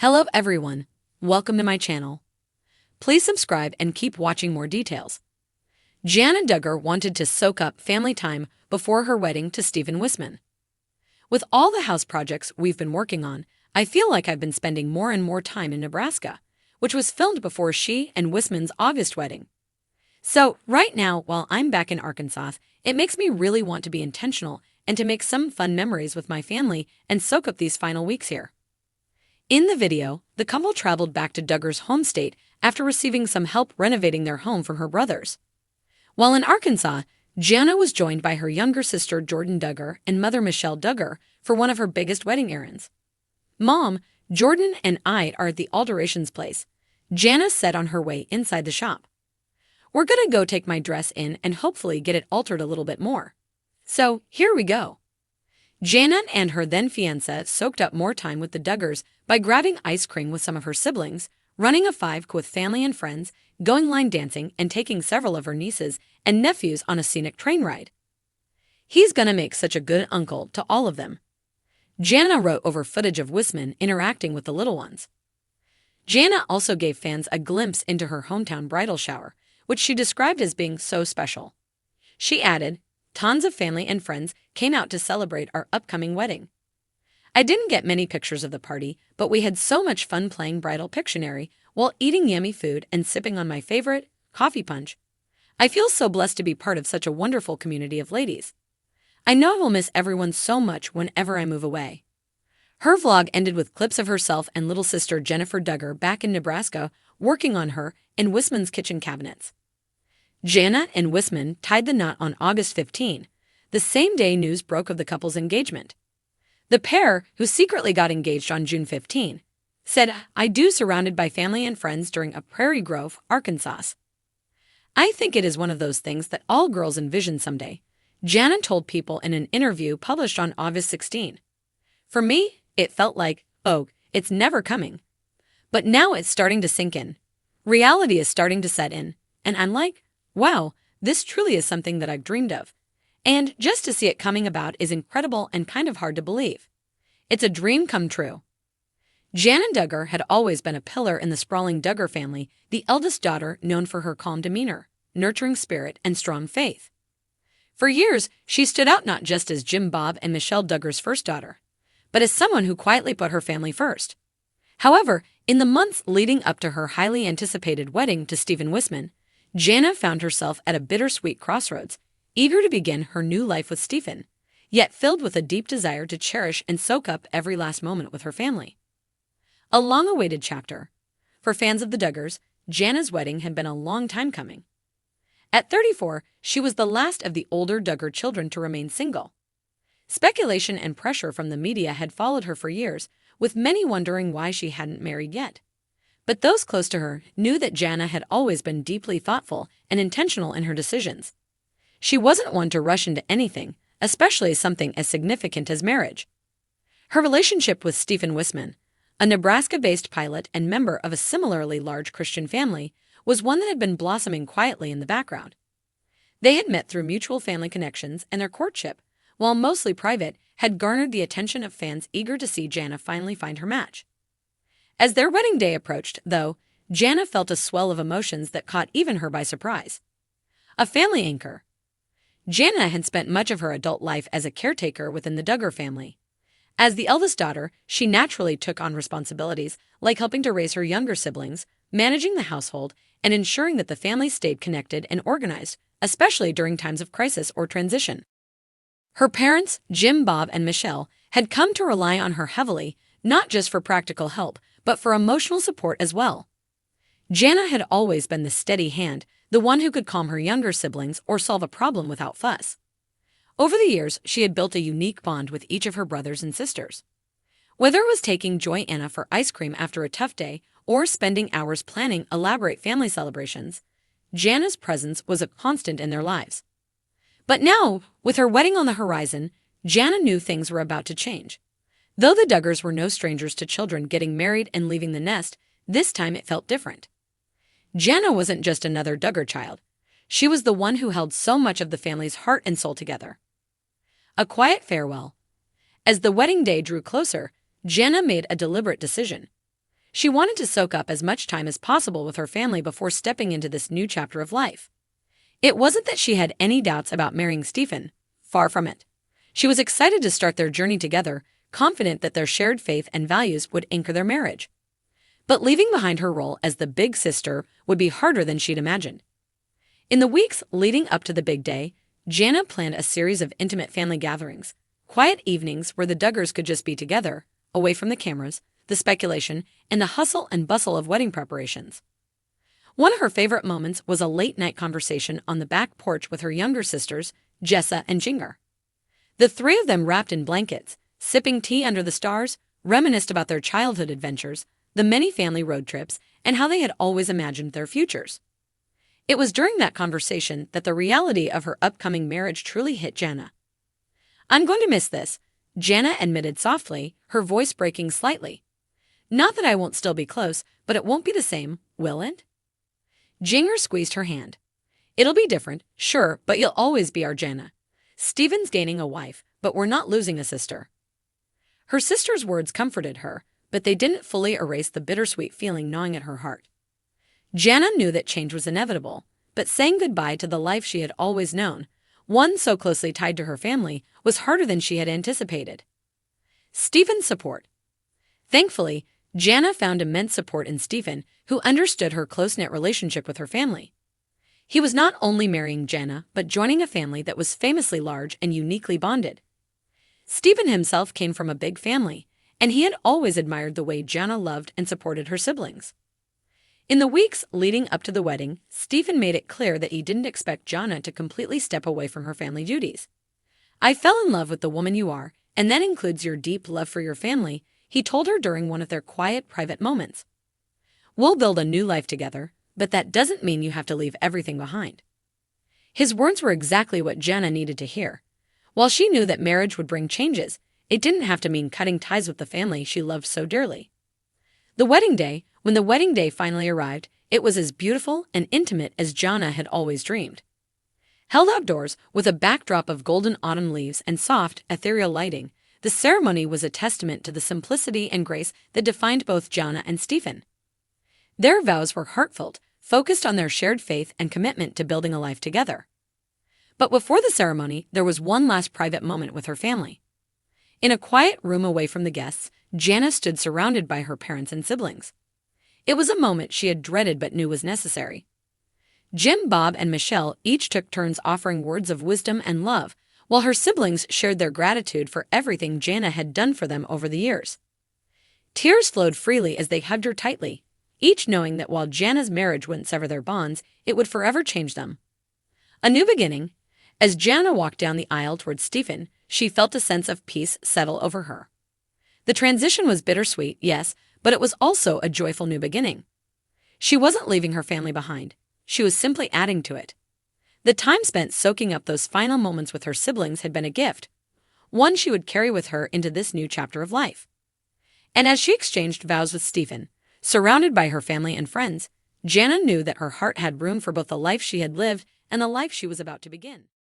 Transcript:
Hello everyone, welcome to my channel. Please subscribe and keep watching more details. Jana Duggar wanted to soak up family time before her wedding to Stephen Wissmann. With all the house projects we've been working on, I feel like I've been spending more and more time in Nebraska, which was filmed before she and Wissmann's August wedding. So right now, while I'm back in Arkansas, it makes me really want to be intentional and to make some fun memories with my family and soak up these final weeks here. In the video, the couple traveled back to Duggar's home state after receiving some help renovating their home from her brothers. While in Arkansas, Jana was joined by her younger sister Jordan Duggar and mother Michelle Duggar for one of her biggest wedding errands. Mom, Jordan and I are at the alterations place, Jana said on her way inside the shop. We're gonna go take my dress in and hopefully get it altered a little bit more. So here we go. Jana and her then-fiancé soaked up more time with the Duggars by grabbing ice cream with some of her siblings, running a 5K with family and friends, going line dancing, and taking several of her nieces and nephews on a scenic train ride. He's gonna make such a good uncle to all of them. Jana wrote over footage of Wissmann interacting with the little ones. Jana also gave fans a glimpse into her hometown bridal shower, which she described as being so special. She added, "Tons of family and friends came out to celebrate our upcoming wedding. I didn't get many pictures of the party, but we had so much fun playing bridal Pictionary while eating yummy food and sipping on my favorite, coffee punch. I feel so blessed to be part of such a wonderful community of ladies. I know I will miss everyone so much whenever I move away." Her vlog ended with clips of herself and little sister Jennifer Duggar back in Nebraska working on her and Wissmann's kitchen cabinets. Jana and Wissmann tied the knot on August 15, the same day news broke of the couple's engagement. The pair, who secretly got engaged on June 15, said, "I do surrounded by family and friends during a Prairie Grove, Arkansas. I think it is one of those things that all girls envision someday," Jana told People in an interview published on August 16. "For me, it felt like, oh, it's never coming. But now it's starting to sink in. Reality is starting to set in, and I'm like, wow, this truly is something that I've dreamed of. And just to see it coming about is incredible and kind of hard to believe. It's a dream come true." Jana Duggar had always been a pillar in the sprawling Duggar family, the eldest daughter known for her calm demeanor, nurturing spirit, and strong faith. For years, she stood out not just as Jim Bob and Michelle Duggar's first daughter, but as someone who quietly put her family first. However, in the months leading up to her highly anticipated wedding to Stephen Wissmann, Jana found herself at a bittersweet crossroads, eager to begin her new life with Stephen, yet filled with a deep desire to cherish and soak up every last moment with her family. A long-awaited chapter. For fans of the Duggars, Jana's wedding had been a long time coming. At 34, she was the last of the older Duggar children to remain single. Speculation and pressure from the media had followed her for years, with many wondering why she hadn't married yet. But those close to her knew that Jana had always been deeply thoughtful and intentional in her decisions. She wasn't one to rush into anything, especially something as significant as marriage. Her relationship with Stephen Wissmann, a Nebraska-based pilot and member of a similarly large Christian family, was one that had been blossoming quietly in the background. They had met through mutual family connections, and their courtship, while mostly private, had garnered the attention of fans eager to see Jana finally find her match. As their wedding day approached, though, Jana felt a swell of emotions that caught even her by surprise. A family anchor. Jana had spent much of her adult life as a caretaker within the Duggar family. As the eldest daughter, she naturally took on responsibilities like helping to raise her younger siblings, managing the household, and ensuring that the family stayed connected and organized, especially during times of crisis or transition. Her parents, Jim Bob and Michelle, had come to rely on her heavily, not just for practical help, but for emotional support as well. Jana had always been the steady hand, the one who could calm her younger siblings or solve a problem without fuss. Over the years, she had built a unique bond with each of her brothers and sisters. Whether it was taking Joanna for ice cream after a tough day or spending hours planning elaborate family celebrations, Jana's presence was a constant in their lives. But now, with her wedding on the horizon, Jana knew things were about to change. Though the Duggars were no strangers to children getting married and leaving the nest, this time it felt different. Jana wasn't just another Duggar child. She was the one who held so much of the family's heart and soul together. A quiet farewell. As the wedding day drew closer, Jana made a deliberate decision. She wanted to soak up as much time as possible with her family before stepping into this new chapter of life. It wasn't that she had any doubts about marrying Stephen. Far from it. She was excited to start their journey together, confident that their shared faith and values would anchor their marriage. But leaving behind her role as the big sister would be harder than she'd imagined. In the weeks leading up to the big day, Jana planned a series of intimate family gatherings, quiet evenings where the Duggars could just be together, away from the cameras, the speculation, and the hustle and bustle of wedding preparations. One of her favorite moments was a late-night conversation on the back porch with her younger sisters, Jessa and Duggar. The three of them wrapped in blankets, sipping tea under the stars, reminisced about their childhood adventures, the many family road trips, and how they had always imagined their futures. It was during that conversation that the reality of her upcoming marriage truly hit Jana. "I'm going to miss this," Jana admitted softly, her voice breaking slightly. "Not that I won't still be close, but it won't be the same, will it?" Duggar squeezed her hand. "It'll be different, sure, but you'll always be our Jana. Stephen's gaining a wife, but we're not losing a sister." Her sister's words comforted her, but they didn't fully erase the bittersweet feeling gnawing at her heart. Jana knew that change was inevitable, but saying goodbye to the life she had always known, one so closely tied to her family, was harder than she had anticipated. Stephen's support. Thankfully, Jana found immense support in Stephen, who understood her close-knit relationship with her family. He was not only marrying Jana, but joining a family that was famously large and uniquely bonded. Stephen himself came from a big family, and he had always admired the way Jana loved and supported her siblings. In the weeks leading up to the wedding, Stephen made it clear that he didn't expect Jana to completely step away from her family duties. "I fell in love with the woman you are, and that includes your deep love for your family," he told her during one of their quiet, private moments. "We'll build a new life together, but that doesn't mean you have to leave everything behind." His words were exactly what Jana needed to hear. While she knew that marriage would bring changes, it didn't have to mean cutting ties with the family she loved so dearly. When the wedding day finally arrived, it was as beautiful and intimate as Jana had always dreamed. Held outdoors, with a backdrop of golden autumn leaves and soft, ethereal lighting, the ceremony was a testament to the simplicity and grace that defined both Jana and Stephen. Their vows were heartfelt, focused on their shared faith and commitment to building a life together. But before the ceremony, there was one last private moment with her family. In a quiet room away from the guests, Jana stood surrounded by her parents and siblings. It was a moment she had dreaded but knew was necessary. Jim, Bob, and Michelle each took turns offering words of wisdom and love, while her siblings shared their gratitude for everything Jana had done for them over the years. Tears flowed freely as they hugged her tightly, each knowing that while Jana's marriage wouldn't sever their bonds, it would forever change them. A new beginning. As Jana walked down the aisle towards Stephen, she felt a sense of peace settle over her. The transition was bittersweet, yes, but it was also a joyful new beginning. She wasn't leaving her family behind. She was simply adding to it. The time spent soaking up those final moments with her siblings had been a gift, one she would carry with her into this new chapter of life. And as she exchanged vows with Stephen, surrounded by her family and friends, Jana knew that her heart had room for both the life she had lived and the life she was about to begin.